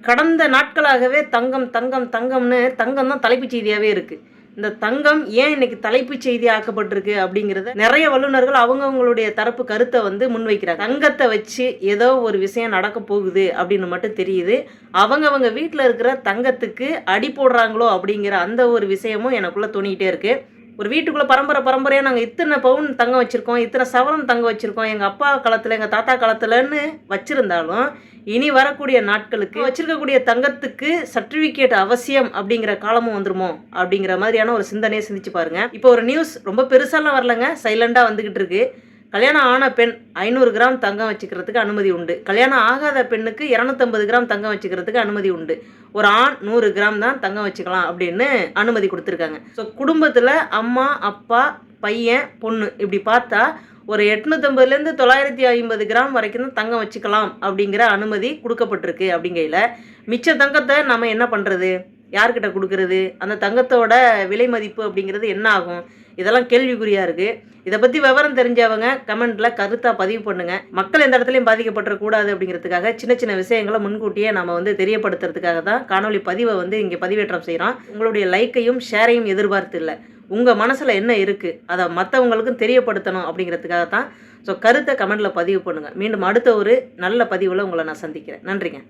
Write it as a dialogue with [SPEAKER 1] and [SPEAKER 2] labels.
[SPEAKER 1] கடந்த நாட்களாகவே தங்கம் தங்கம் தங்கம்னு தங்கம் தான் தலைப்புச் செய்தியாகவே இருக்குது. இந்த தங்கம் ஏன் இன்னைக்கு தலைப்புச் செய்தி ஆக்கப்பட்டிருக்கு அப்படிங்கிறத நிறைய வல்லுநர்கள் அவங்கவுங்களுடைய தரப்பு கருத்தை வந்து முன்வைக்கிறாங்க. தங்கத்தை வச்சு ஏதோ ஒரு விஷயம் நடக்க போகுது அப்படின்னு மட்டும் தெரியுது. அவங்க வீட்டில் இருக்கிற தங்கத்துக்கு அடி போடுறாங்களோ அப்படிங்கிற அந்த ஒரு விஷயமும் எனக்குள்ளே தோணிக்கிட்டே இருக்குது. ஒரு வீட்டுக்குள்ளே பரம்பரையாக நாங்கள் இத்தனை பவுன் தங்கம் வச்சுருக்கோம், இத்தனை சவரன் தங்கம் வச்சுருக்கோம், எங்கள் அப்பா காலத்தில் எங்கள் தாத்தா காலத்தில்னு வச்சுருந்தாலும் இனி வரக்கூடிய நாட்களுக்கு வச்சிருக்கக்கூடிய தங்கத்துக்கு சர்டிஃபிகேட் அவசியம் அப்படிங்கிற காலமும் வந்துருமோ அப்படிங்கிற மாதிரியான ஒரு சிந்தனையை சிந்திச்சு பாருங்க. இப்போ ஒரு நியூஸ் ரொம்ப பெருசாலாம் வரலங்க, சைலண்டாக வந்துக்கிட்டு இருக்கு. கல்யாணம் ஆன பெண் 500 கிராம் தங்கம் வச்சுக்கிறதுக்கு அனுமதி உண்டு. கல்யாணம் ஆகாத பெண்ணுக்கு 250 கிராம் தங்கம் வச்சுக்கிறதுக்கு அனுமதி உண்டு. ஒரு ஆண் 100 கிராம் தான் தங்கம் வச்சுக்கலாம் அப்படின்னு அனுமதி கொடுத்துருக்காங்க. ஸோ குடும்பத்தில் அம்மா, அப்பா, பையன், பொண்ணு இப்படி பார்த்தா ஒரு 850லேருந்து 950 கிராம் வரைக்கும் தான் தங்கம் வச்சுக்கலாம் அப்படிங்கிற அனுமதி கொடுக்கப்பட்டிருக்கு. அப்படிங்கையில் மிச்ச தங்கத்தை நம்ம என்ன பண்ணுறது, யார்கிட்ட கொடுக்கறது, அந்த தங்கத்தோட விலை மதிப்பு அப்படிங்கிறது என்ன ஆகும், இதெல்லாம் கேள்விக்குறியாக இருக்குது. இதை பற்றி விவரம் தெரிஞ்சவங்க கமெண்ட்டில் கருத்தாக பதிவு பண்ணுங்கள். மக்கள் எந்த இடத்துலையும் பாதிக்கப்படக்கூடாது அப்படிங்கிறதுக்காக சின்ன சின்ன விஷயங்களை முன்கூட்டியே நம்ம வந்து தெரியப்படுத்துறதுக்காக தான் காணொலி பதிவை வந்து இங்கே பதிவேற்றம் செய்கிறோம். உங்களுடைய லைக்கையும் ஷேரையும் எதிர்பார்த்து இல்லை, உங்கள் மனசில் என்ன இருக்குது அதை மற்றவங்களுக்கும் தெரியப்படுத்தணும் அப்படிங்கிறதுக்காக தான். ஸோ கருத்தை கமெண்ட்டில் பதிவு பண்ணுங்கள். மீண்டும் அடுத்த ஒரு நல்ல பதிவில் உங்களை நான் சந்திக்கிறேன். நன்றிங்க.